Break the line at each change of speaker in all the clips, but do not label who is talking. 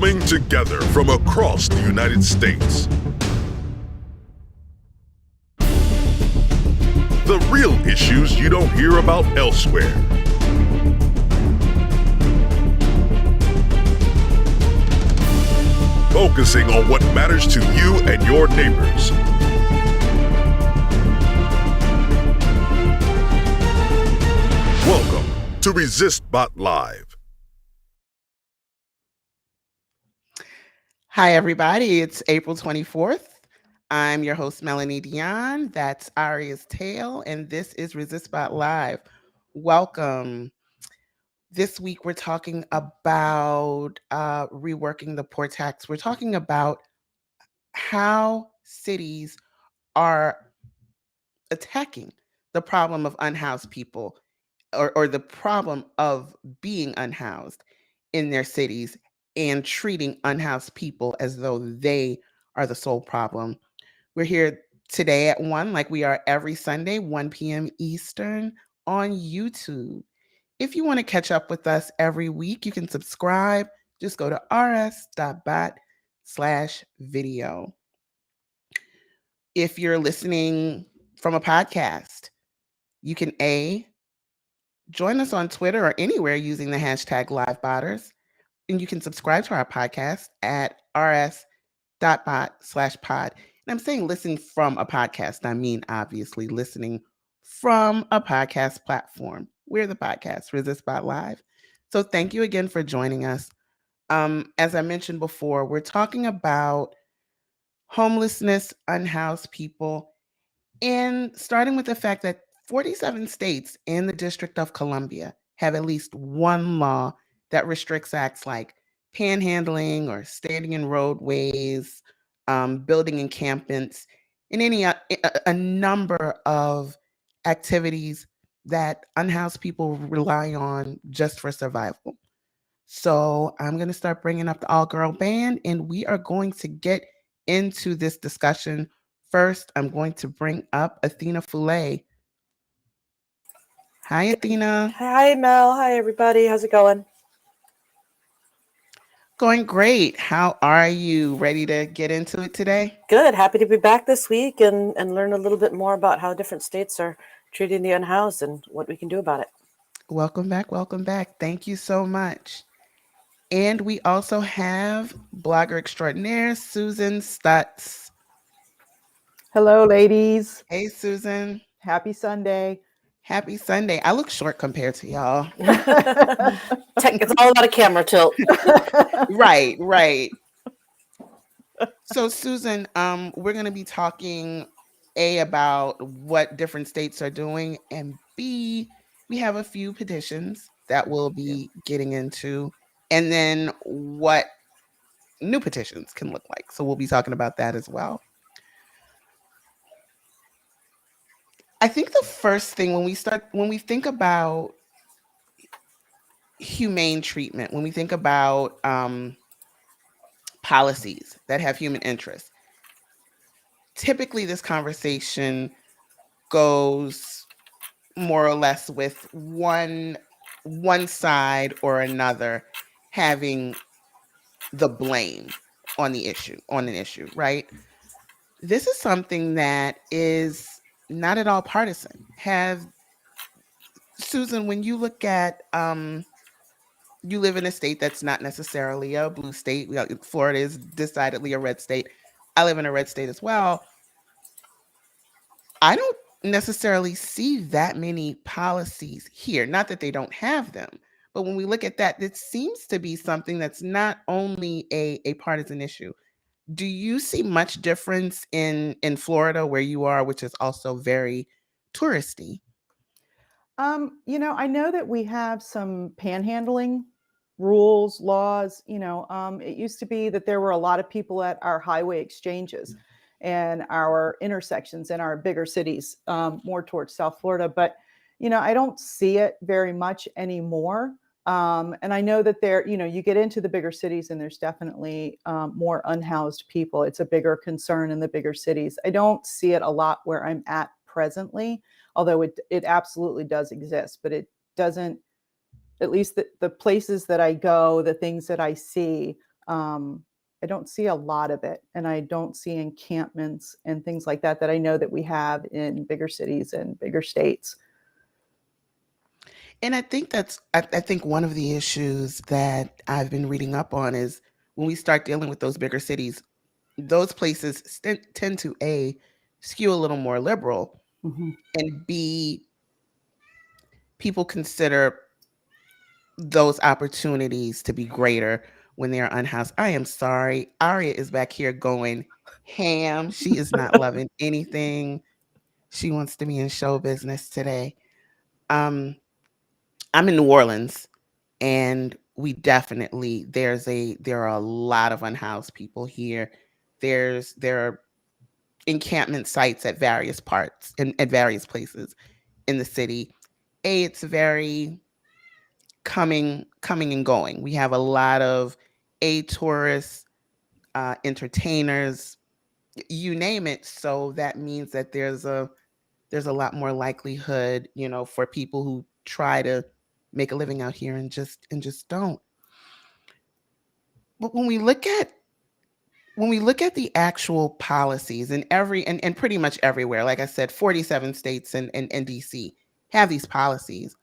coming together from across the United States. The real issues you don't hear about elsewhere. Focusing on what matters to you and your neighbors. Welcome to Resistbot Live.
Hi, everybody. It's April 24th. I'm your host, Melanie Dion. That's Aria's Tale, and this is Resistbot Live. Welcome. This week, we're talking about reworking the poor tax. We're talking about how cities are attacking the problem of unhoused people or the problem of being unhoused in their cities and treating unhoused people as though they are the sole problem. We're here today at 1, like we are every Sunday, 1 p.m. Eastern on YouTube. If you want to catch up with us every week, you can subscribe. Just go to rs.bot/video. If you're listening from a podcast, you can join us on Twitter or anywhere using the hashtag LiveBotters. And you can subscribe to our podcast at rs.bot/pod. And I'm saying listen from a podcast. I mean, obviously, listening from a podcast platform. We're the podcast, Resistbot Live. So thank you again for joining us. As I mentioned before, we're talking about homelessness, unhoused people, and starting with the fact that 47 states and the District of Columbia have at least one law that restricts acts like panhandling or standing in roadways, building encampments, and a number of activities that unhoused people rely on just for survival. So I'm going to start bringing up the all-girl band, and we are going to get into this discussion. First, I'm going to bring up Athena Foulé. Hi, Athena.
Hi, Mel. Hi, everybody. How's it going?
Going great. How are you? Ready to get into it today?
Good. Happy to be back this week and learn a little bit more about how different states are treating the unhoused and what we can do about it.
Welcome back. Welcome back. Thank you so much. And we also have blogger extraordinaire, Susan Stutz.
Hello, ladies.
Hey, Susan.
Happy Sunday.
Happy Sunday. I look short compared to y'all.
It's all about a camera tilt.
Right. So, Susan, we're going to be talking A, about what different states are doing, and B, we have a few petitions that we'll be getting into, and then what new petitions can look like. So we'll be talking about that as well. I think the first thing when we think about humane treatment, when we think about policies that have human interest, typically this conversation goes more or less with one side or another having the blame on an issue, right? This is something that is not at all partisan. Susan, when you look at, you live in a state that's not necessarily a blue state. Florida is decidedly a red state. I live in a red state as well. I don't necessarily see that many policies here. Not that they don't have them, but when we look at that, it seems to be something that's not only a partisan issue. Do you see much difference in Florida where you are, which is also very touristy?
I know that we have some panhandling rules, laws. It used to be that there were a lot of people at our highway exchanges and our intersections in our bigger cities, more towards South Florida. But, I don't see it very much anymore. And I know that you get into the bigger cities and there's definitely more unhoused people. It's a bigger concern in the bigger cities. I don't see it a lot where I'm at presently, although it absolutely does exist, but it doesn't, at least the places that I go, the things that I see I don't see a lot of it, and I don't see encampments and things like that I know that we have in bigger cities and bigger states.
And I think I think one of the issues that I've been reading up on is when we start dealing with those bigger cities, those places tend to A, skew a little more liberal, and B, people consider those opportunities to be greater when they're unhoused. I am sorry. Aria is back here going ham. She is not loving anything. She wants to be in show business today. I'm in New Orleans, and we definitely there are a lot of unhoused people here. There are encampment sites at various parts and at various places in the city. It's very coming and going. We have a lot of tourists, entertainers, you name it. So that means that there's a lot more likelihood, for people who try to make a living out here and just don't. But when we look at the actual policies in and pretty much everywhere, like I said, 47 states and DC have these policies.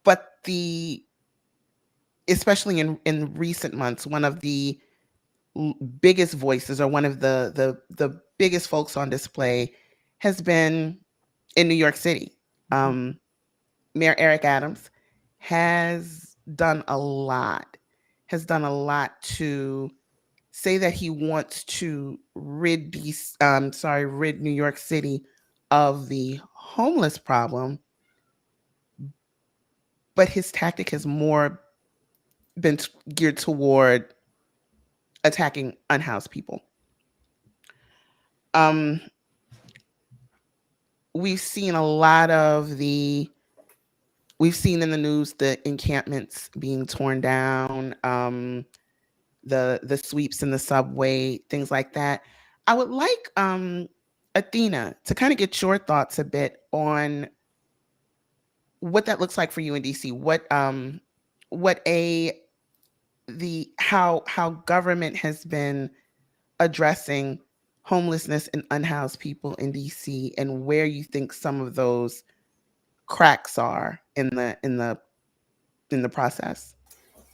But especially in recent months, one of the biggest voices, or one of the biggest folks on display, has been in New York City. Mayor Eric Adams has done a lot to say that he wants to rid New York City of the homeless problem, but his tactic has more been geared toward attacking unhoused people. We've seen in the news the encampments being torn down, the sweeps in the subway, things like that. I would like Athena to kind of get your thoughts a bit on what that looks like for you in DC. How government has been addressing homelessness and unhoused people in DC, and where you think some of those cracks are in the process.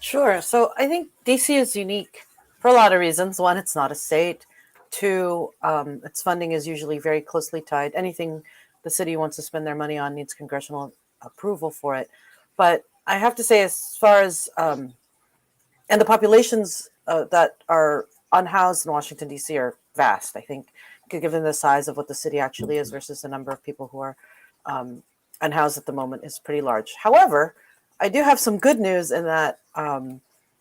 Sure. So I think DC is unique for a lot of reasons. One, it's not a state. Two, its funding is usually very closely tied. Anything the city wants to spend their money on needs congressional approval for it. But I have to say, as far as and the populations that are unhoused in Washington, D.C. are vast, I think, given the size of what the city actually is versus the number of people who are unhoused at the moment is pretty large. However, I do have some good news in that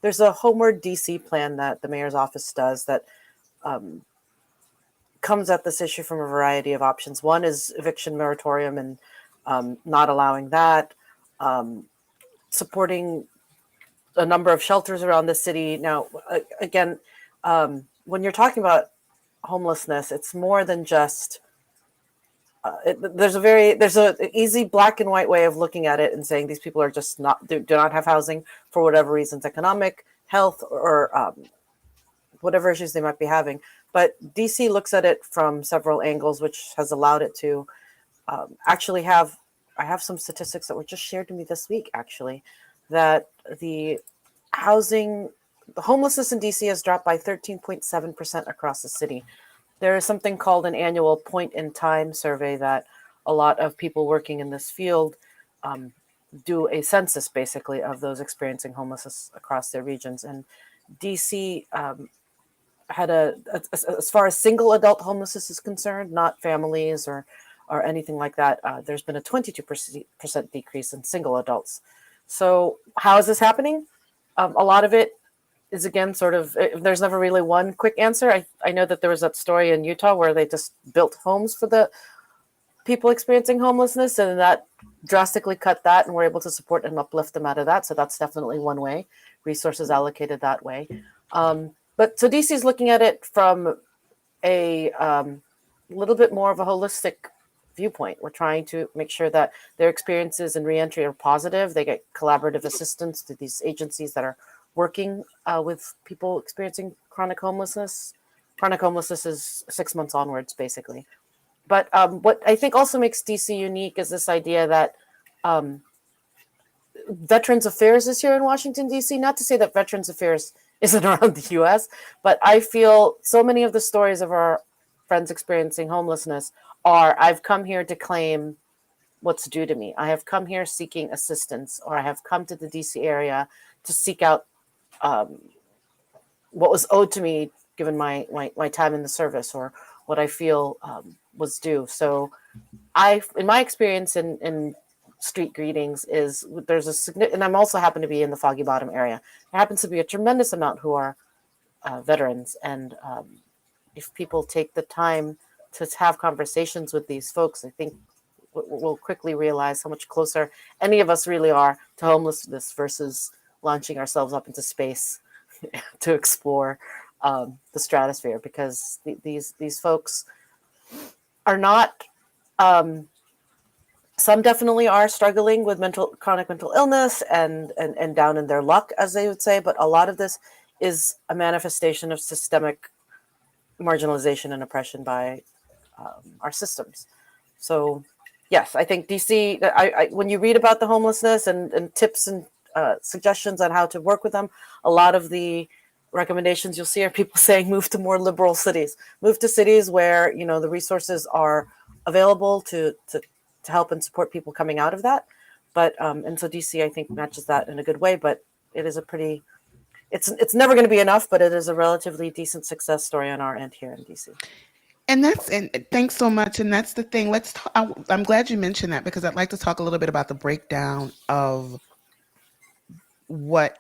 there's a Homeward DC plan that the mayor's office does that comes at this issue from a variety of options. One is eviction moratorium and not allowing that, supporting a number of shelters around the city. Now, again, when you're talking about homelessness, it's more than just there's an easy black and white way of looking at it and saying these people are just do not have housing for whatever reasons, economic, health, or whatever issues they might be having. But DC looks at it from several angles, which has allowed it to actually have. I have some statistics that were just shared to me this week, actually, that the homelessness in DC has dropped by 13.7% across the city. There is something called an annual point in time survey that a lot of people working in this field do a census, basically, of those experiencing homelessness across their regions. And DC had as far as single adult homelessness is concerned, not families or anything like that, there's been a 22% decrease in single adults. So how is this happening? A lot of it is, again, sort of, there's never really one quick answer. I know that there was that story in Utah where they just built homes for the people experiencing homelessness, and that drastically cut that, and were able to support and uplift them out of that. So that's definitely one way, resources allocated that way. But so DC is looking at it from a little bit more of a holistic viewpoint. We're trying to make sure that their experiences in reentry are positive. They get collaborative assistance through these agencies that are working with people experiencing chronic homelessness. Chronic homelessness is 6 months onwards, basically. But what I think also makes DC unique is this idea that um, Veterans Affairs is here in Washington, D.C. Not to say that Veterans Affairs isn't around the U.S., but I feel so many of the stories of our friends experiencing homelessness are I've come here to claim what's due to me. I have come here seeking assistance, or I have come to the D.C. area to seek out what was owed to me given my time in the service, or what I feel was due. So in my experience in street greetings is there's a significant, and I'm also happen to be in the Foggy Bottom area. There happens to be a tremendous amount who are veterans, and if people take the time to have conversations with these folks, I think we'll quickly realize how much closer any of us really are to homelessness versus launching ourselves up into space to explore the stratosphere, because these folks are not. Some definitely are struggling with chronic mental illness and down in their luck, as they would say. But a lot of this is a manifestation of systemic marginalization and oppression by our systems. So, yes, I think DC. When you read about the homelessness and tips and suggestions on how to work with them, a lot of the recommendations you'll see are people saying move to more liberal cities, move to cities where the resources are available to help and support people coming out of that. But and so DC, I think, matches that in a good way. But it is a pretty, it's never going to be enough, but it is a relatively decent success story on our end here in DC.
And thanks so much. And that's the thing. I'm glad you mentioned that, because I'd like to talk a little bit about the breakdown of what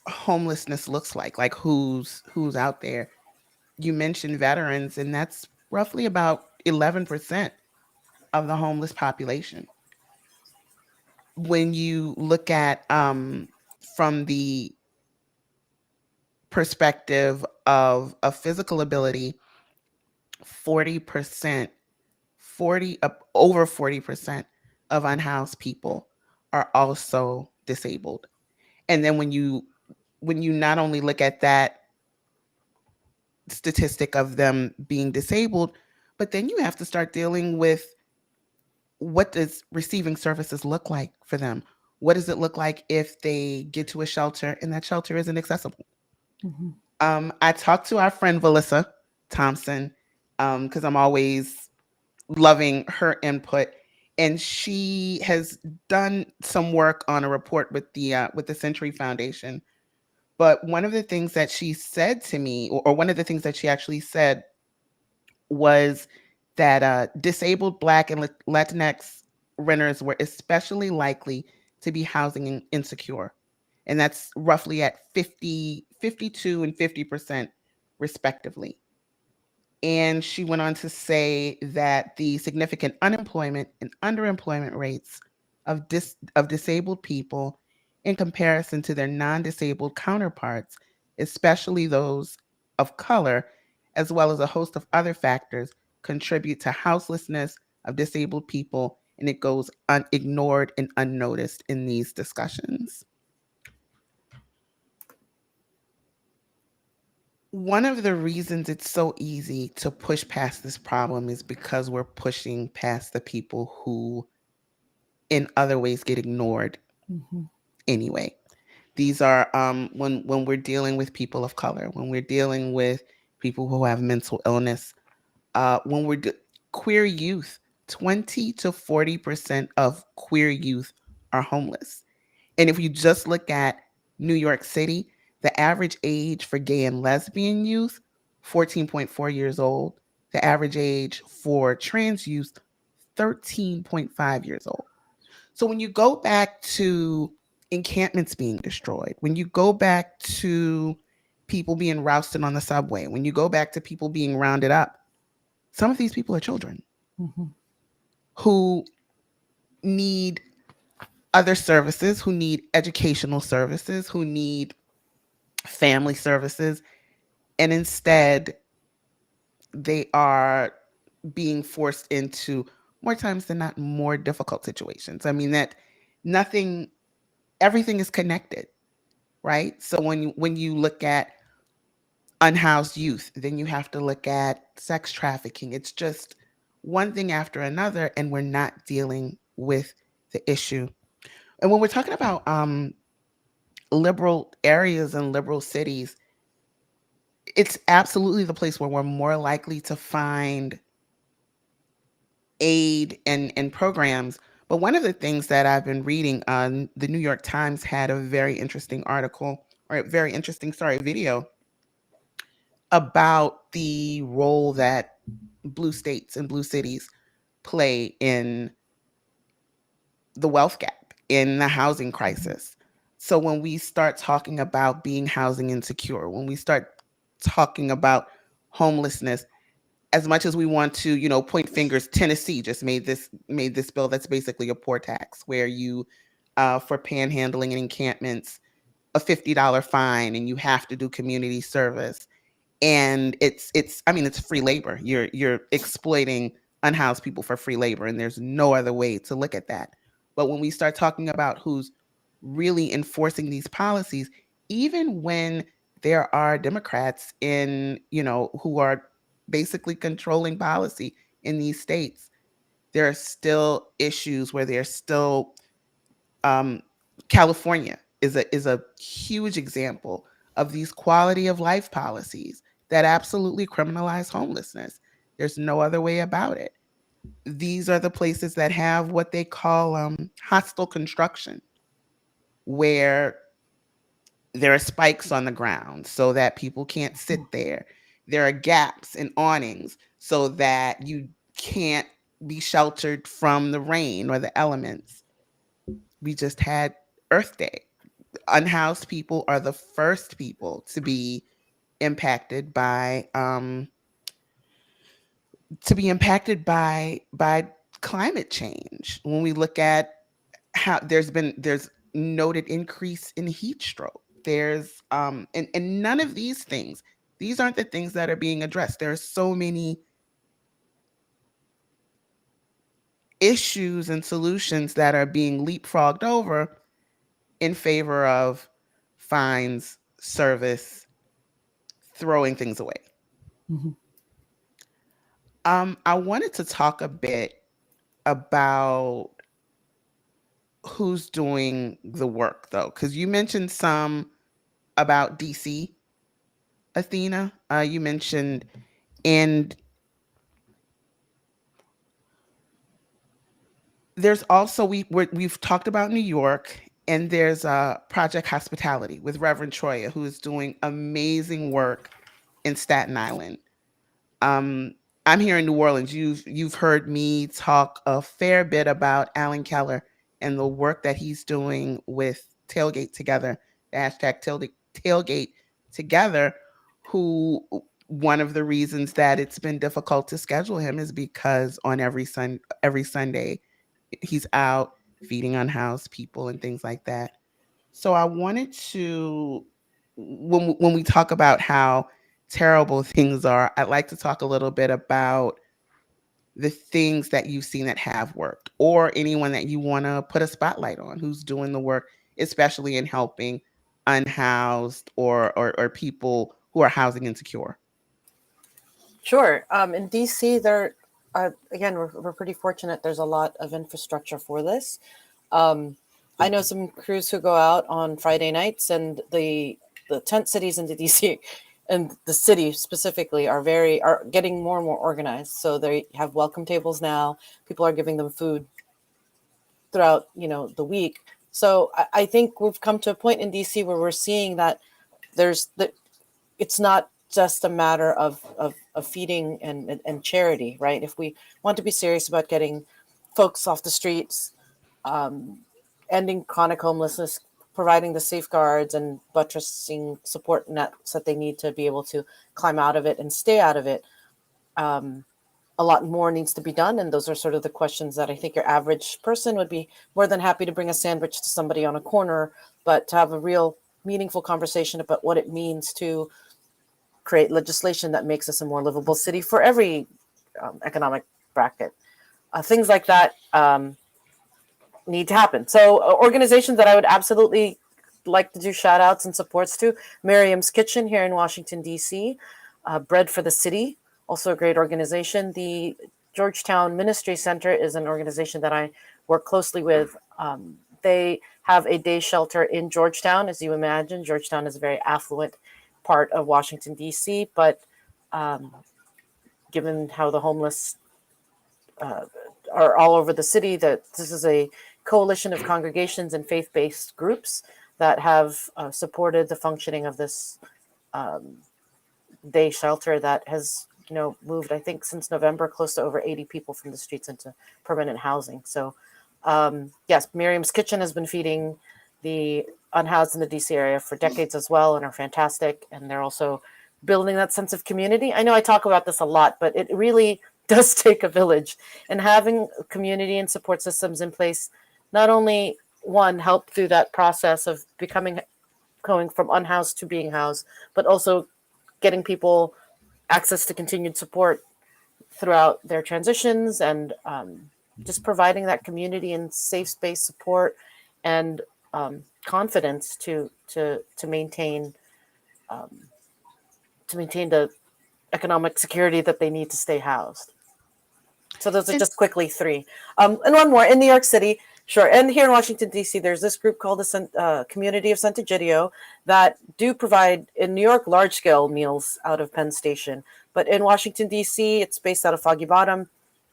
homelessness looks like who's out there. You mentioned veterans, and that's roughly about 11% of the homeless population. When you look at from the perspective of physical ability, 40%, over 40% of unhoused people are also disabled. And then when you not only look at that statistic of them being disabled, but then you have to start dealing with, what does receiving services look like for them? What does it look like if they get to a shelter and that shelter isn't accessible? Mm-hmm. I talked to our friend Valissa Thompson, because I'm always loving her input, and she has done some work on a report with the Century Foundation. But one of the things that she said to me, or one of the things that she actually said, was that disabled Black and Latinx renters were especially likely to be housing insecure. And that's roughly at 52 and 50% respectively. And she went on to say that the significant unemployment and underemployment rates of disabled people in comparison to their non-disabled counterparts, especially those of color, as well as a host of other factors, contribute to houselessness of disabled people, and it goes ignored and unnoticed in these discussions. One of the reasons it's so easy to push past this problem is because we're pushing past the people who in other ways get ignored anyway. These are when we're dealing with people of color, when we're dealing with people who have mental illness, when we're queer youth, 20 to 40% of queer youth are homeless. And if you just look at New York City, the average age for gay and lesbian youth, 14.4 years old. The average age for trans youth, 13.5 years old. So when you go back to encampments being destroyed, when you go back to people being rousted on the subway, when you go back to people being rounded up, some of these people are children who need other services, who need educational services, who need family services, and instead they are being forced into, more times than not, more difficult situations. I mean, everything is connected. right? So when you look at unhoused youth, then you have to look at sex trafficking. It's just one thing after another, and we're not dealing with the issue. And when we're talking about liberal areas and liberal cities, it's absolutely the place where we're more likely to find aid and programs. But one of the things that I've been reading, the New York Times had a very interesting article, or a very interesting, sorry, video about the role that blue states and blue cities play in the wealth gap, in the housing crisis. So when we start talking about being housing insecure, when we start talking about homelessness, as much as we want to, point fingers, Tennessee just made this bill that's basically a poor tax, where you, for panhandling and encampments, a $50 fine, and you have to do community service. And it's free labor. You're exploiting unhoused people for free labor, and there's no other way to look at that. But when we start talking about who's really enforcing these policies, even when there are Democrats who are basically controlling policy in these states, there are still issues where there's still um, California is a huge example of these quality of life policies that absolutely criminalize homelessness. There's no other way about it. These are the places that have what they call hostile construction, where there are spikes on the ground so that people can't sit there. There are gaps and awnings so that you can't be sheltered from the rain or the elements. We just had Earth Day. Unhoused people are the first people to be impacted by climate change. When we look at how there's noted increase in heat stroke, there's and none of these things, these aren't the things that are being addressed. There are so many issues and solutions that are being leapfrogged over in favor of fines, service, throwing things away.
Mhm.
I wanted to talk a bit about who's doing the work, though, because you mentioned some about DC, Athena. You mentioned, and there's also we've talked about New York, and there's Project Hospitality with Reverend Troya, who is doing amazing work in Staten Island. Um, I'm here in New Orleans. You've heard me talk a fair bit about Alan Keller and the work that he's doing with Tailgate Together, the hashtag Tailgate Together, who one of the reasons that it's been difficult to schedule him is because on every Sunday he's out feeding unhoused people and things like that. So I wanted to, when we talk about how terrible things are, I'd like to talk a little bit about the things that you've seen that have worked, or anyone that you want to put a spotlight on who's doing the work, especially in helping unhoused or people who are housing insecure.
Sure. In DC, again, we're pretty fortunate. There's a lot of infrastructure for this. I know some crews who go out on Friday nights, and the tent cities into DC and the city specifically are getting more and more organized. So they have welcome tables now. People are giving them food throughout, the week. So I think we've come to a point in DC where we're seeing that it's not just a matter of feeding and charity, right? If we want to be serious about getting folks off the streets, ending chronic homelessness, providing the safeguards and buttressing support nets that they need to be able to climb out of it and stay out of it, a lot more needs to be done. And those are sort of the questions that I think your average person would be more than happy to bring a sandwich to somebody on a corner, but to have a real meaningful conversation about what it means to create legislation that makes us a more livable city for every economic bracket. Things like that need to happen. So organizations that I would absolutely like to do shout outs and supports to Miriam's Kitchen here in Washington, D.C., Bread for the City, also a great organization. The Georgetown Ministry Center is an organization that I work closely with. They have a day shelter in Georgetown. As you imagine, Georgetown is a very affluent part of Washington, D.C., but given how the homeless are all over the city, that this is a coalition of congregations and faith-based groups that have supported the functioning of this day shelter that has moved, I think, since November, close to over 80 people from the streets into permanent housing. So yes, Miriam's Kitchen has been feeding the unhoused in the DC area for decades as well, and are fantastic. And they're also building that sense of community. I know I talk about this a lot, but it really does take a village, and having community and support systems in place not only one help through that process of going from unhoused to being housed, but also getting people access to continued support throughout their transitions, and just providing that community and safe space support and confidence to maintain the economic security that they need to stay housed. So those are just quickly three. And one more in New York City, sure. And here in Washington, D.C., there's this group called the Community of Sant'Egidio that do provide, in New York, large-scale meals out of Penn Station. But in Washington, D.C., it's based out of Foggy Bottom.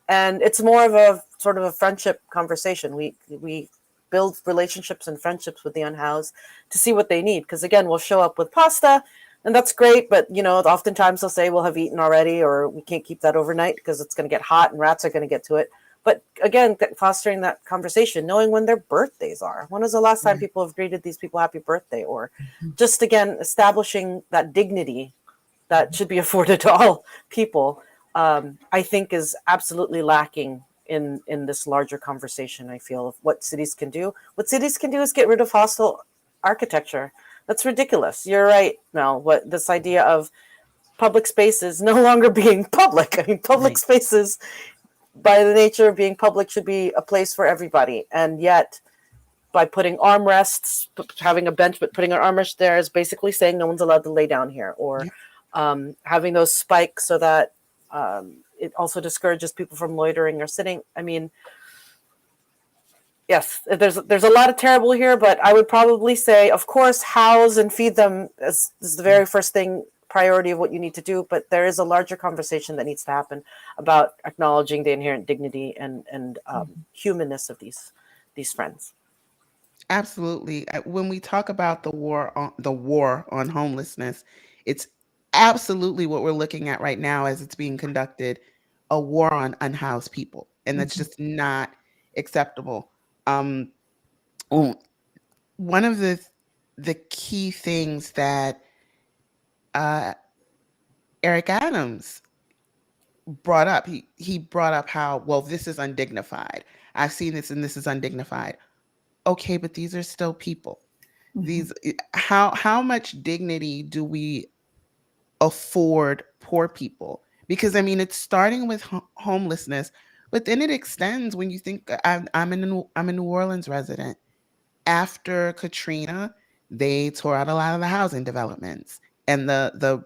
And it's more of a sort of a friendship conversation. We build relationships and friendships with the unhoused to see what they need. Because, again, we'll show up with pasta, and that's great, but oftentimes they'll say we'll have eaten already, or we can't keep that overnight because it's going to get hot and rats are going to get to it. But again, fostering that conversation, knowing when their birthdays are. When was the last time people have greeted these people happy birthday? Or just, again, establishing that dignity that should be afforded to all people, I think is absolutely lacking in this larger conversation, I feel, of what cities can do. What cities can do is get rid of hostile architecture. That's ridiculous. You're right, Mel. What this idea of public spaces no longer being public. I mean, public spaces, by the nature of being public, should be a place for everybody. And yet, by putting armrests, having a bench, but putting an armrest there is basically saying no one's allowed to lay down here. Or having those spikes so that it also discourages people from loitering or sitting. I mean, yes, there's a lot of terrible here, but I would probably say, of course, house and feed them is the very first priority of what you need to do. But there is a larger conversation that needs to happen about acknowledging the inherent dignity and humanness of these friends.
Absolutely. When we talk about the war on homelessness, it's absolutely what we're looking at right now as it's being conducted, a war on unhoused people, and that's just not acceptable. One of the key things that Eric Adams brought up, he brought up how, well, this is undignified. I've seen this and this is undignified. Okay, but these are still people. These how much dignity do we afford poor people? Because I mean, it's starting with homelessness, but then it extends. When you think, I'm a New Orleans resident. After Katrina, they tore out a lot of the housing developments, and the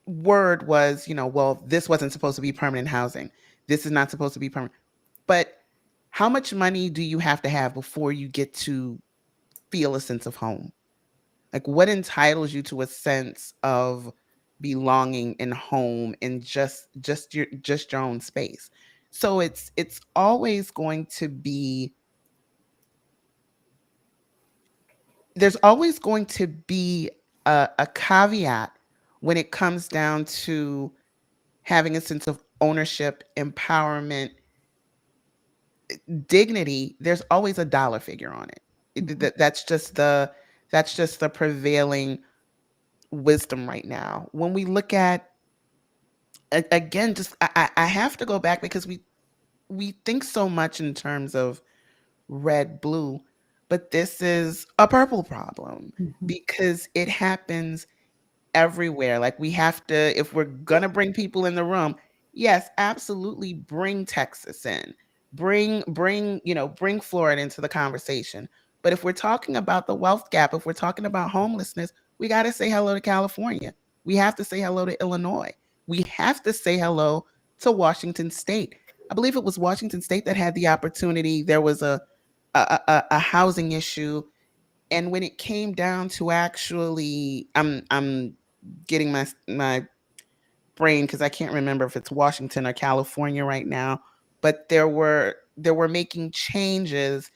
word was, well, this wasn't supposed to be permanent housing. This is not supposed to be permanent. But how much money do you have to have before you get to feel a sense of home? Like, what entitles you to a sense of belonging and home and just your own space? So it's always going to be, there's always going to be a caveat when it comes down to having a sense of ownership, empowerment, dignity. There's always a dollar figure on it. That's just the prevailing wisdom right now. When we look at, again, just I have to go back, because we think so much in terms of red, blue, but this is a purple problem because it happens everywhere. Like, we have to, if we're gonna bring people in the room, yes, absolutely bring Texas in, bring Florida into the conversation. But if we're talking about the wealth gap, if we're talking about homelessness, we got to say hello to California. We have to say hello to Illinois. We have to say hello to Washington State. I believe it was Washington State that had the opportunity. There was a housing issue, and when it came down to actually, I'm getting my brain because I can't remember if it's Washington or California right now, but there were making changes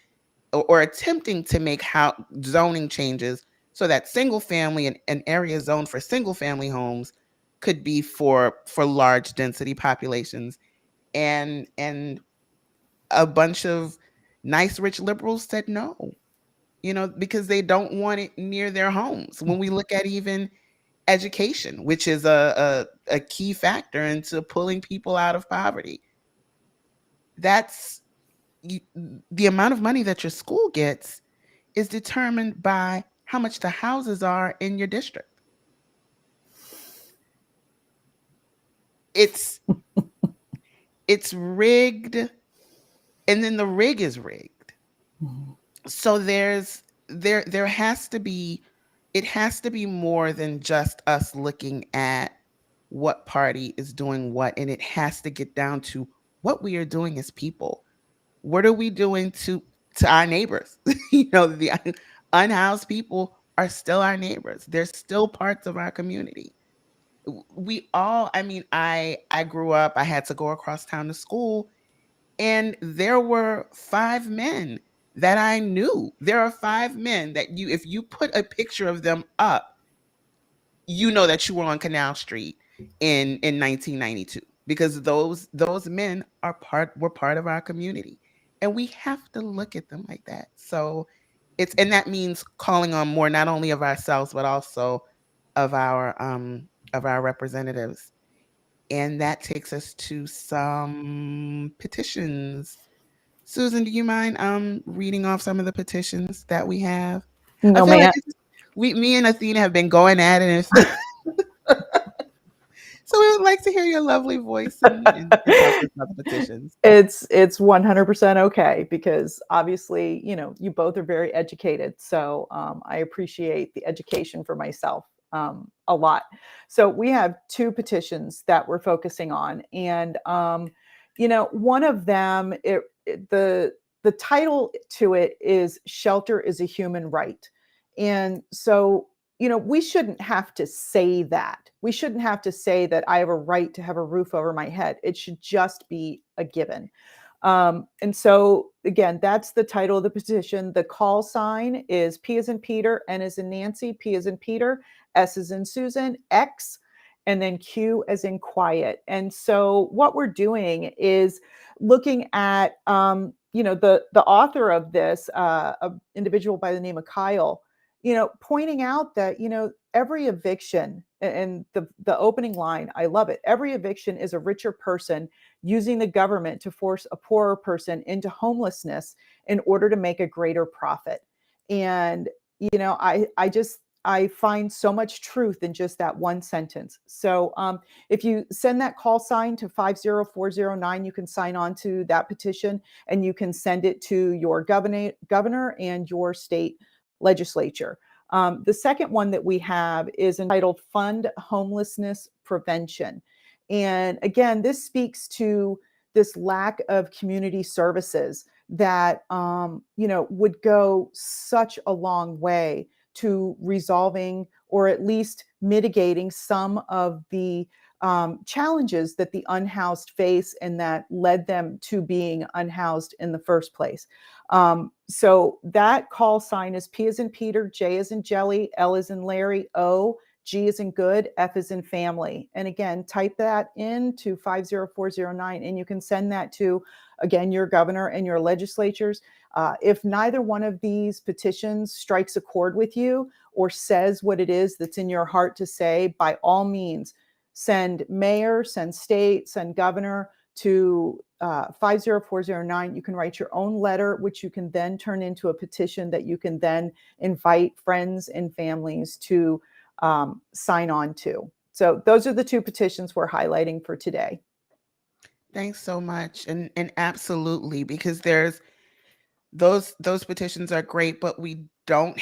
or attempting to make how zoning changes so that single family and an area zoned for single family homes could be for large density populations, and a bunch of nice rich liberals said no, because they don't want it near their homes. When we look at even education, which is a key factor into pulling people out of poverty, that's the amount of money that your school gets is determined by how much the houses are in your district. It's rigged, and then the rig is rigged. So there has to be, it has to be more than just us looking at what party is doing what, and it has to get down to what we are doing as people. What are we doing to our neighbors? The unhoused people are still our neighbors. They're still parts of our community. We all, I mean, I grew up, I had to go across town to school, and there were 5 men that I knew. There are 5 men that if you put a picture of them up, that you were on Canal Street in 1992, because those men were part of our community, and we have to look at them like that. So and that means calling on more, not only of ourselves but also of our representatives. And that takes us to some petitions. Susan, do you mind reading off some of the petitions that we have? I
No,
feel like
man.
me and Athena have been going at it, so we would like to hear your lovely voice and talk to us about the petitions.
It's 100% okay, because obviously, you both are very educated. So I appreciate the education for myself a lot. So we have 2 petitions that we're focusing on, and one of them, the title to it is "Shelter is a Human Right," and so we shouldn't have to say that. We shouldn't have to say that I have a right to have a roof over my head. It should just be a given. And so, again, that's the title of the petition. The call sign is P as in Peter, N as in Nancy, P as in Peter, S as in Susan, X, and then Q as in quiet. And so what we're doing is looking at, the author of this, an individual by the name of Kyle, pointing out that, every eviction, and the opening line, I love it. Every eviction is a richer person using the government to force a poorer person into homelessness in order to make a greater profit. And, I find so much truth in just that one sentence. So if you send that call sign to 50409, you can sign on to that petition, and you can send it to your governor and your state legislature. The second one that we have is entitled Fund Homelessness Prevention. And again, this speaks to this lack of community services that, would go such a long way to resolving or at least mitigating some of the challenges that the unhoused face and that led them to being unhoused in the first place. So that call sign is P as in Peter, J as in Jelly, L as in Larry, O, G as in good, F as in family. And again, type that into 50409, and you can send that to, again, your governor and your legislatures. If neither one of these petitions strikes a chord with you or says what it is that's in your heart to say, by all means, send mayor, send state, send governor to 50409. You can write your own letter, which you can then turn into a petition that you can then invite friends and families to sign on to. So those are the 2 petitions we're highlighting for today.
Thanks so much. And absolutely, because there's those petitions are great, but we don't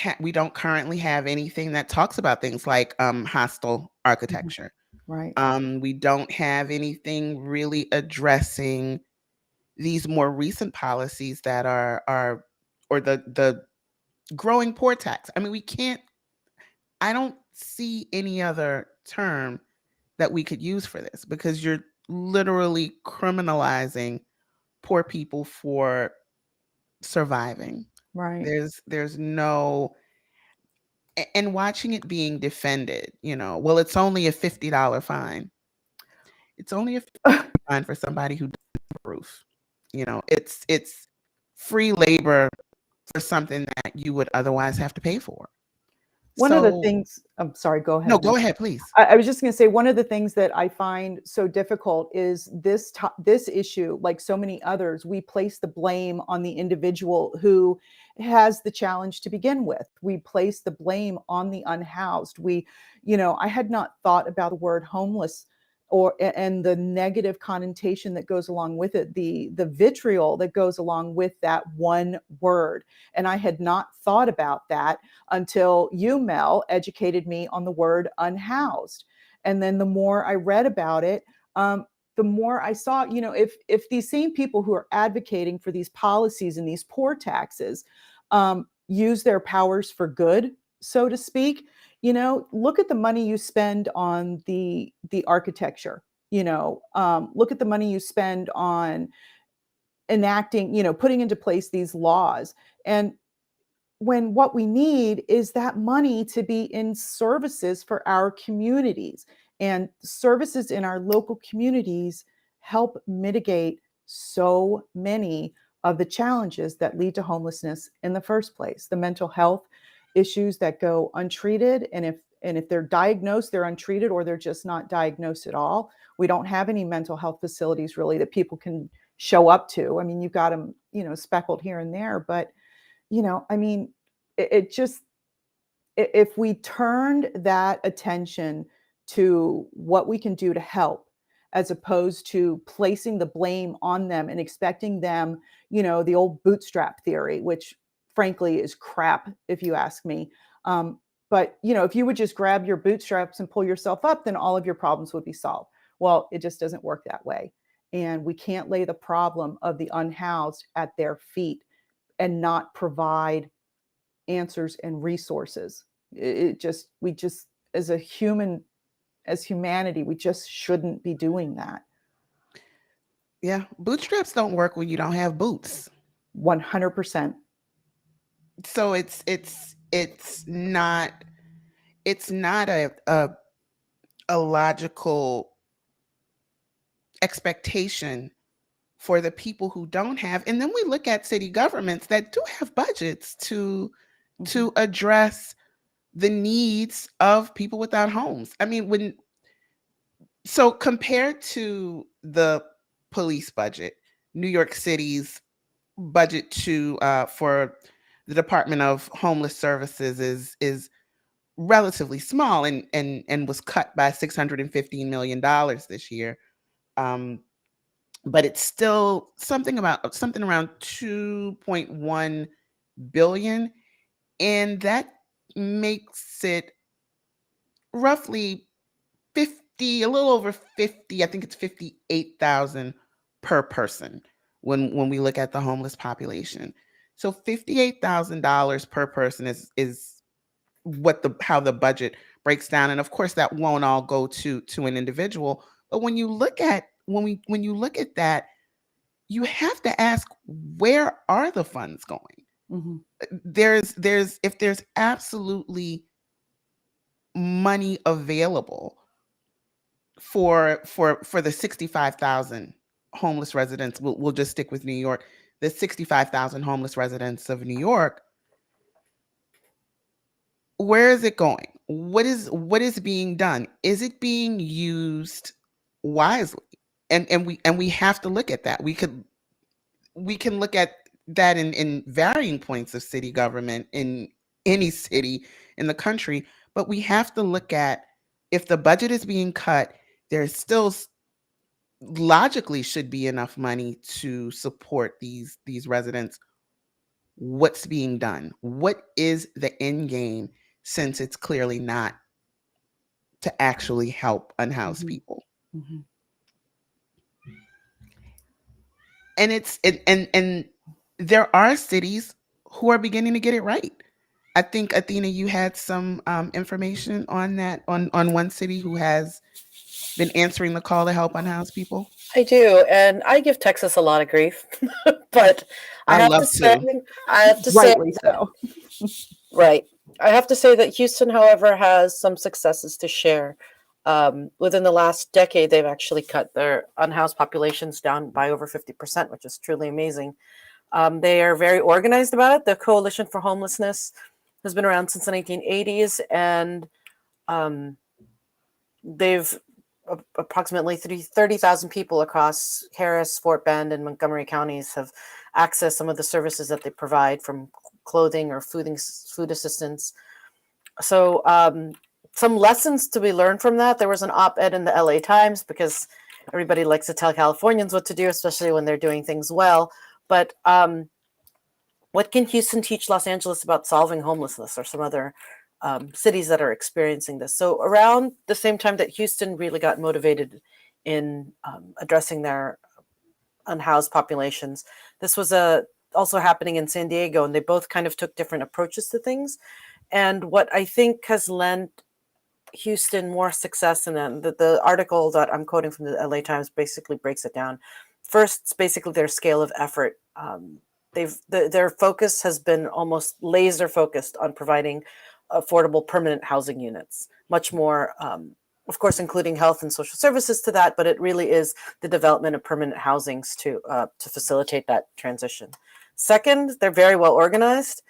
currently have anything that talks about things like hostile architecture.
Right.
We don't have anything really addressing these more recent policies that are or the growing poor tax. I mean, I don't see any other term that we could use for this, because you're literally criminalizing poor people for surviving.
Right.
There's no and watching it being defended, well, it's only a $50 fine. It's only a fine for somebody who doesn't have a roof. It's free labor for something that you would otherwise have to pay for.
One of the
So,
things, I'm sorry, go
no,
ahead.
go ahead, please.
I was just going to say, one of the things that I find so difficult is this issue, like so many others, we place the blame on the individual who has the challenge to begin with. We place the blame on the unhoused. I had not thought about the word homeless and the negative connotation that goes along with it, the vitriol that goes along with that one word. And I had not thought about that until you, Mel, educated me on the word unhoused. And then the more I read about it, the more I saw, if these same people who are advocating for these policies and these poor taxes use their powers for good, so to speak, look at the money you spend on the architecture. Look at the money you spend on enacting, putting into place these laws. And when what we need is that money to be in services for our communities, and services in our local communities help mitigate so many of the challenges that lead to homelessness in the first place. The mental health issues that go untreated, and if they're diagnosed, they're untreated, or they're just not diagnosed at all. We don't have any mental health facilities really that people can show up to. I mean, you've got them, speckled here and there, but I mean, it just, if we turned that attention to what we can do to help, as opposed to placing the blame on them and expecting them, the old bootstrap theory, which frankly is crap, if you ask me. But, if you would just grab your bootstraps and pull yourself up, then all of your problems would be solved. Well, it just doesn't work that way. And we can't lay the problem of the unhoused at their feet and not provide answers and resources. We just, as humanity, we just shouldn't be doing that.
Yeah, bootstraps don't work when you don't have boots.
100%.
So it's not a logical expectation for the people who don't have. And then we look at city governments that do have budgets to address the needs of people without homes. I mean, so compared to the police budget, New York City's budget for the Department of Homeless Services is relatively small, and was cut by $615 million this year. But it's still something around 2.1 billion, and that makes it roughly 50, a little over 50, I think it's 58,000 per person when we look at the homeless population. So $58,000 per person is how the budget breaks down. And of course that won't all go to an individual. But when you look at that, you have to ask, where are the funds going?
Mm-hmm.
If there's absolutely money available for the 65,000 homeless residents, we'll just stick with New York, the 65,000 homeless residents of New York, where is it going? What is being done? Is it being used wisely? And we have to look at that. We can look at that in varying points of city government in any city in the country, but we have to look at, if the budget is being cut, there's still logically should be enough money to support these residents. What's being done? What is the end game, since it's clearly not to actually help unhoused people?
Mhm.
And and there are cities who are beginning to get it right. I think, Athena, you had some information on that, on one city who has been answering the call to help unhoused people.
I do, and I give Texas a lot of grief, but I
I
have to
love
say,
to.
I have to say,
Rightly so.
right. I have to say that Houston, however, has some successes to share. Within the last decade, they've actually cut their unhoused populations down by over 50%, which is truly amazing. They are very organized about it. The Coalition for Homelessness has been around since the 1980s, and um, they've approximately 30,000 people across Harris, Fort Bend, and Montgomery counties have accessed some of the services that they provide, from clothing or food assistance. So some lessons to be learned from that. There was an op-ed in the LA Times, because everybody likes to tell Californians what to do, especially when they're doing things well. But what can Houston teach Los Angeles about solving homelessness, or some other cities that are experiencing this? So around the same time that Houston really got motivated in addressing their unhoused populations, this was also happening in San Diego, and they both kind of took different approaches to things. And what I think has lent Houston more success, and then the article that I'm quoting from the LA Times basically breaks it down. First, it's basically their scale of effort. Their focus has been almost laser focused on providing affordable permanent housing units, much more, of course, including health and social services to that, but it really is the development of permanent housings to facilitate that transition. Second, they're very well organized.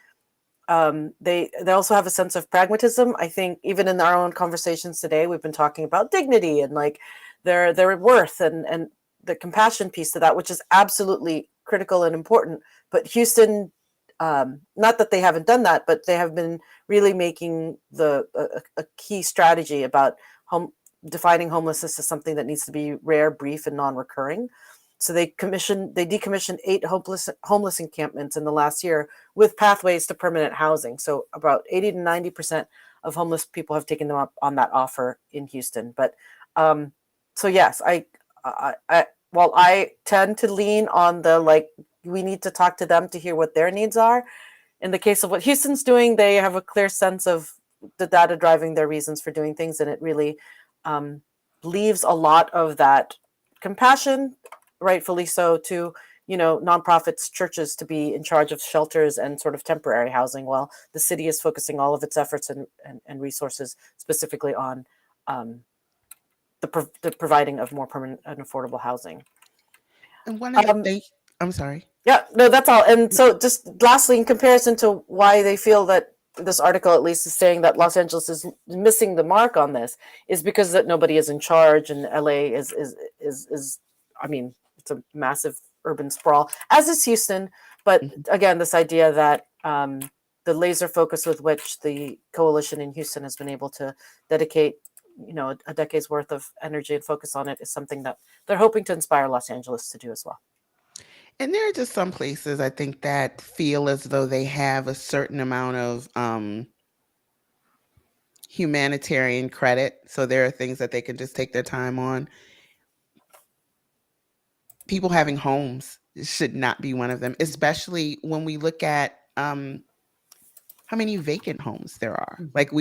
They also have a sense of pragmatism. I think even in our own conversations today, we've been talking about dignity and like their worth and the compassion piece to that, which is absolutely critical and important. But Houston, not that they haven't done that, but they have been really making a key strategy about defining homelessness as something that needs to be rare, brief, and non-recurring. So they decommissioned 8 homeless encampments in the last year, with pathways to permanent housing. So about 80 to 90% of homeless people have taken them up on that offer in Houston. But so yes, while I tend to lean on the, like, we need to talk to them to hear what their needs are, in the case of what Houston's doing, they have a clear sense of the data driving their reasons for doing things, and it really leaves a lot of that compassion, rightfully so, to nonprofits, churches, to be in charge of shelters and sort of temporary housing, while the city is focusing all of its efforts and resources specifically on the providing of more permanent and affordable housing.
And one of the things, I'm sorry.
Yeah, no, that's all. And so just lastly, in comparison to why they feel that this article at least is saying that Los Angeles is missing the mark on this, is because that nobody is in charge, and LA is I mean, it's a massive urban sprawl, as is Houston. But again, this idea that the laser focus with which the coalition in Houston has been able to dedicate, a decade's worth of energy and focus on it, is something that they're hoping to inspire Los Angeles to do as well.
And there are just some places, I think, that feel as though they have a certain amount of humanitarian credit. So there are things that they can just take their time on. People having homes should not be one of them, especially when we look at how many vacant homes there are. Like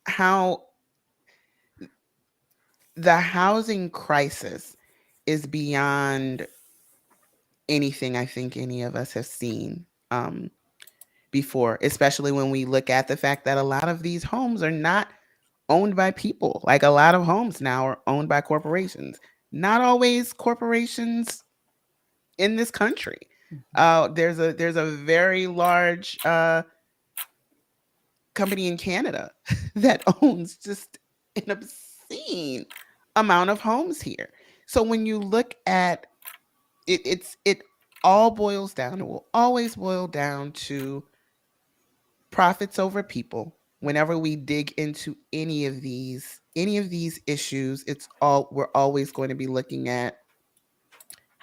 how the housing crisis is beyond anything I think any of us have seen before, especially when we look at the fact that a lot of these homes are not owned by people. Like, a lot of homes now are owned by corporations. Not always corporations in this country. There's a very large company in Canada that owns just an obscene amount of homes here. So when you look at it, it all boils down, it will always boil down to profits over people. Whenever we dig into any of these issues, we're always going to be looking at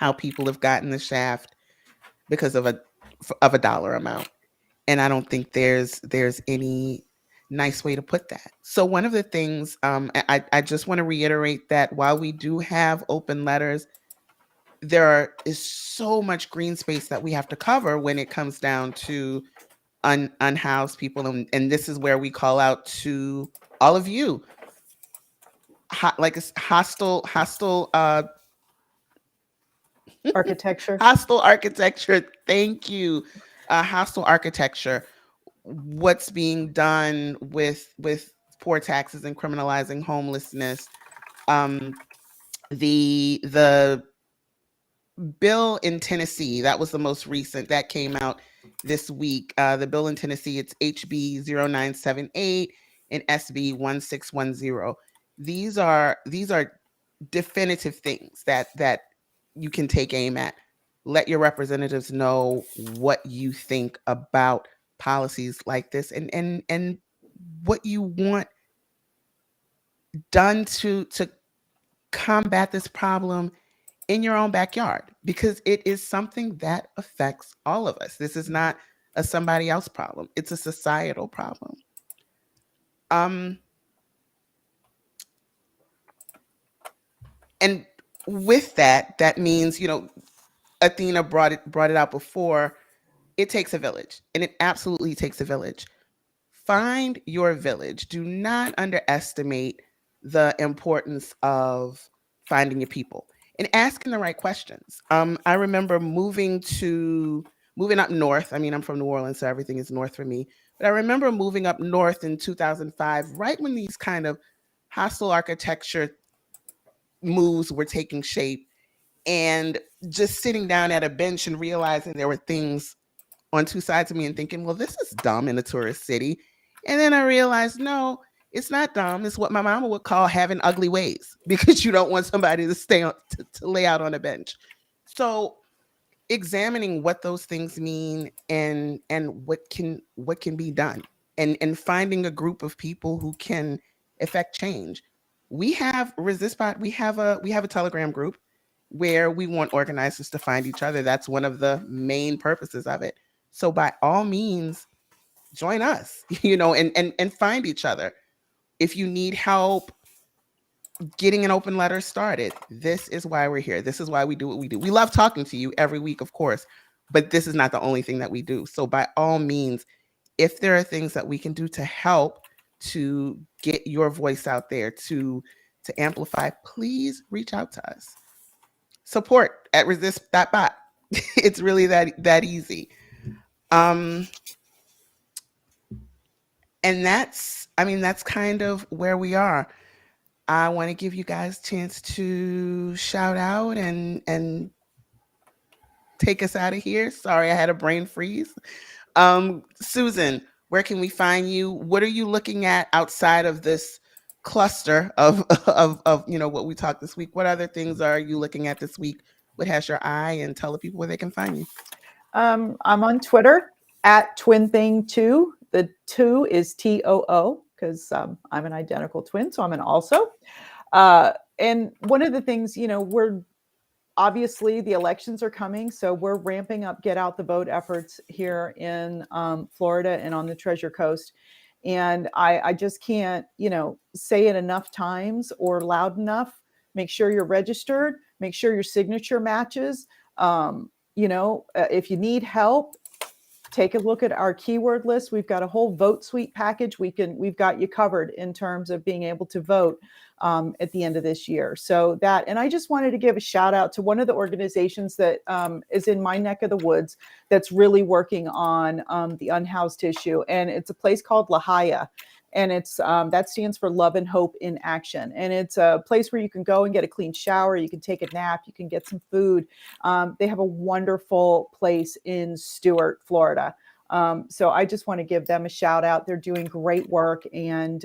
how people have gotten the shaft because of a dollar amount. And I don't think there's any nice way to put that. So one of the things, I just want to reiterate that while we do have open letters, is so much green space that we have to cover when it comes down to unhoused people, and this is where we call out to all of you, like it's hostile
Architecture.
hostile architecture. Thank you. Hostile architecture. What's being done with poor taxes and criminalizing homelessness. The bill in Tennessee, that was the most recent that came out this week. The bill in Tennessee, it's HB 0978 and SB 1610. These are definitive things that you can take aim at. Let your representatives know what you think about policies like this, and what you want done to combat this problem in your own backyard, because it is something that affects all of us. This is not a somebody else problem. It's a societal problem. And with that, that means, Athena brought it out before. It takes a village, and it absolutely takes a village. Find your village. Do not underestimate the importance of finding your people and asking the right questions. I remember moving up north. I mean, I'm from New Orleans, so everything is north for me. But I remember moving up north in 2005, right when these kind of hostile architecture moves were taking shape, and just sitting down at a bench and realizing there were things on two sides of me and thinking, well, this is dumb in a tourist city. And then I realized, no, it's not dumb. It's what my mama would call having ugly ways, because you don't want somebody to to lay out on a bench. So examining what those things mean, and what can be done, and finding a group of people who can effect change. We have Resistbot. We have a Telegram group where we want organizers to find each other. That's one of the main purposes of it. So by all means, join us, and find each other. If you need help getting an open letter started, this is why we're here. This is why we do what we do. We love talking to you every week, of course, but this is not the only thing that we do. So by all means, if there are things that we can do to help to get your voice out there, to amplify, please reach out to us. Support at resist.bot. It's really that easy. And that's kind of where we are. I want to give you guys a chance to shout out and take us out of here. Sorry, I had a brain freeze. Susan, where can we find you? What are you looking at outside of this cluster of what we talked this week? What other things are you looking at this week? What has your eye? And tell the people where they can find you.
I'm on Twitter at twinthing2. The 2 is TOO, because I'm an identical twin, so I'm an also. And one of the things, we're obviously the elections are coming, so we're ramping up get out the vote efforts here in Florida and on the Treasure Coast. And I just can't, say it enough times or loud enough. Make sure you're registered. Make sure your signature matches. If you need help, take a look at our keyword list. We've got a whole vote suite package. We've got you covered in terms of being able to vote at the end of this year. So that, and I just wanted to give a shout out to one of the organizations that is in my neck of the woods that's really working on the unhoused issue. And it's a place called La Haya. And it's that stands for Love and Hope in Action. And it's a place where you can go and get a clean shower. You can take a nap. You can get some food. They have a wonderful place in Stuart, Florida. So I just want to give them a shout out. They're doing great work. And,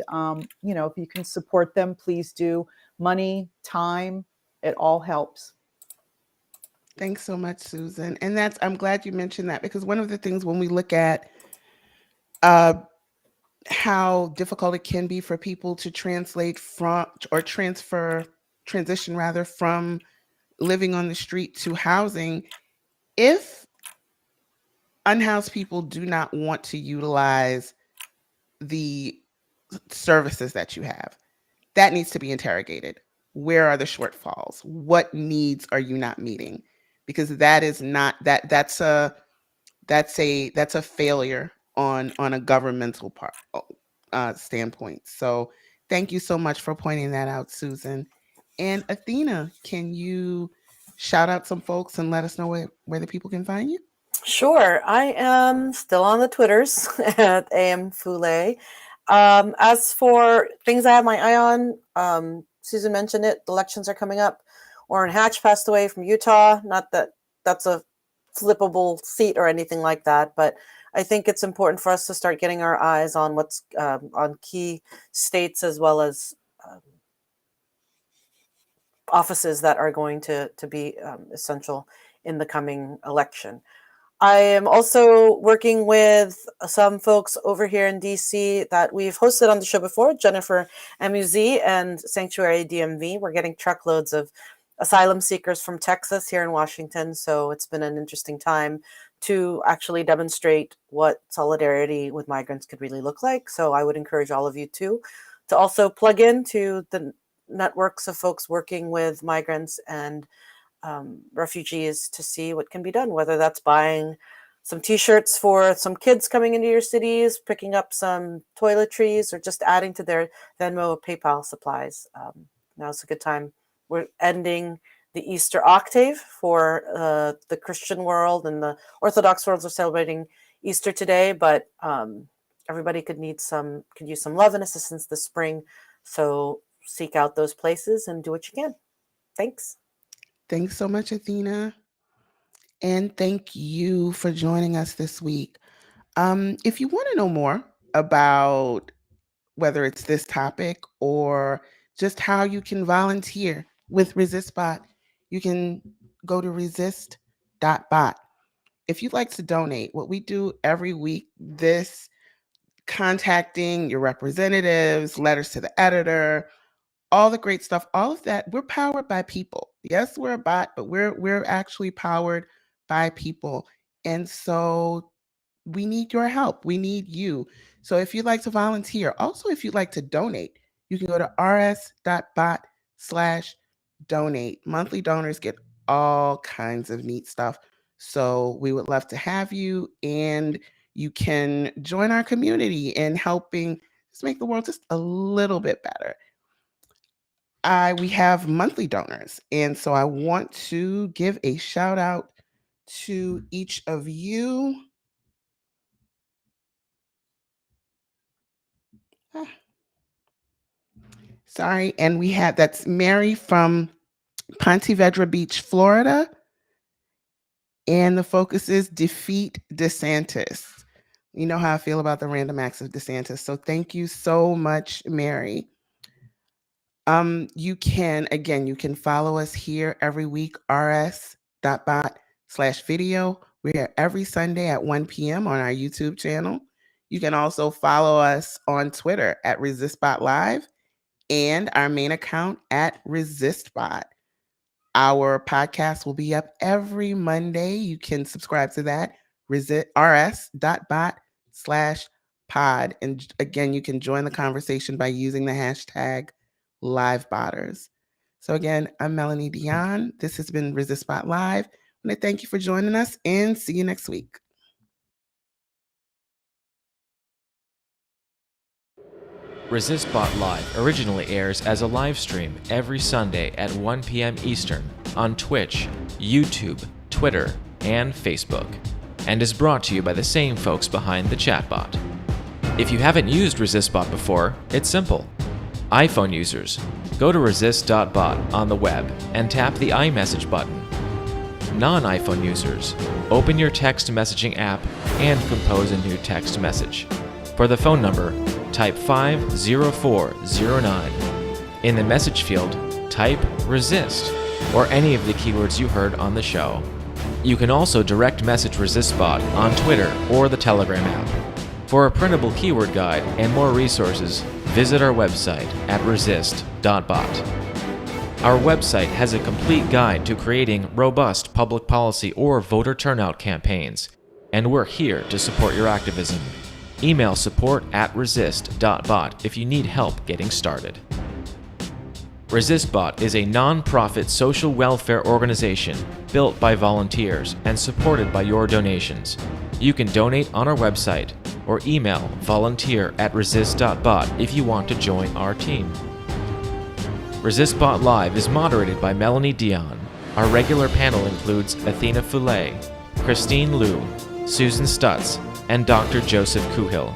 if you can support them, please do. Money, time, it all helps.
Thanks so much, Susan. And I'm glad you mentioned that, because one of the things when we look at how difficult it can be for people to transition from living on the street to housing, if unhoused people do not want to utilize the services that you have, that needs to be interrogated. Where are the shortfalls? What needs are you not meeting? Because that is not that's a failure on a governmental standpoint. So thank you so much for pointing that out, Susan. And Athena, can you shout out some folks and let us know where the people can find you?
Sure. I am still on the Twitters at AM Fule. As for things I have my eye on, Susan mentioned it. The elections are coming up. Orrin Hatch passed away from Utah. Not that that's a flippable seat or anything like that, but I think it's important for us to start getting our eyes on what's on key states as well as offices that are going to be essential in the coming election. I am also working with some folks over here in DC that we've hosted on the show before, Jennifer MUZ and Sanctuary DMV. We're getting truckloads of asylum seekers from Texas here in Washington. So it's been an interesting time to actually demonstrate what solidarity with migrants could really look like. So I would encourage all of you to also plug into the networks of folks working with migrants and refugees to see what can be done, whether that's buying some t-shirts for some kids coming into your cities, picking up some toiletries, or just adding to their Venmo or PayPal supplies. Now's a good time. We're ending the Easter octave for the Christian world, and the Orthodox worlds are celebrating Easter today, but everybody could use some love and assistance this spring. So seek out those places and do what you can. Thanks.
Thanks so much, Athena. And thank you for joining us this week. If you want to know more about whether it's this topic or just how you can volunteer with Resistbot, you can go to resist.bot. If you'd like to donate, what we do every week, this contacting your representatives, letters to the editor, all the great stuff, all of that, we're powered by people. Yes, we're a bot, but we're actually powered by people. And so we need your help. We need you. So if you'd like to volunteer, also if you'd like to donate, you can go to rs.bot/donate. Monthly donors get all kinds of neat stuff. So we would love to have you, and you can join our community in helping just make the world just a little bit better. We have monthly donors, and so I want to give a shout out to each of you. Sorry, and that's Mary from Ponte Vedra Beach, Florida, and the focus is defeat DeSantis. You know how I feel about the random acts of DeSantis, so thank you so much, Mary. You can follow us here every week, rs.bot/video. We're here every Sunday at 1 p.m. on our YouTube channel. You can also follow us on Twitter at Resistbot Live and our main account at Resistbot. Our podcast will be up every Monday. You can subscribe to that, rs.bot/pod. And again, you can join the conversation by using the hashtag LiveBotters. So again, I'm Melanie Dion. This has been Resistbot Live. And I thank you for joining us, and see you next week.
Resistbot Live originally airs as a live stream every Sunday at 1 p.m. Eastern on Twitch, YouTube, Twitter, and Facebook, and is brought to you by the same folks behind the chatbot. If you haven't used Resistbot before, it's simple. iPhone users, go to resist.bot on the web and tap the iMessage button. Non-iPhone users, open your text messaging app and compose a new text message. For the phone number, type 50409. In the message field, type resist or any of the keywords you heard on the show. You can also direct message Resistbot on Twitter or the Telegram app. For a printable keyword guide and more resources, visit our website at resist.bot. Our website has a complete guide to creating robust public policy or voter turnout campaigns, and we're here to support your activism. Email support@resist.bot if you need help getting started. Resistbot is a non-profit social welfare organization built by volunteers and supported by your donations. You can donate on our website or email volunteer@resist.bot if you want to join our team. Resistbot Live is moderated by Melanie Dion. Our regular panel includes Athena Foulay, Christine Liu, Susan Stutz, and Dr. Joseph Kuhil.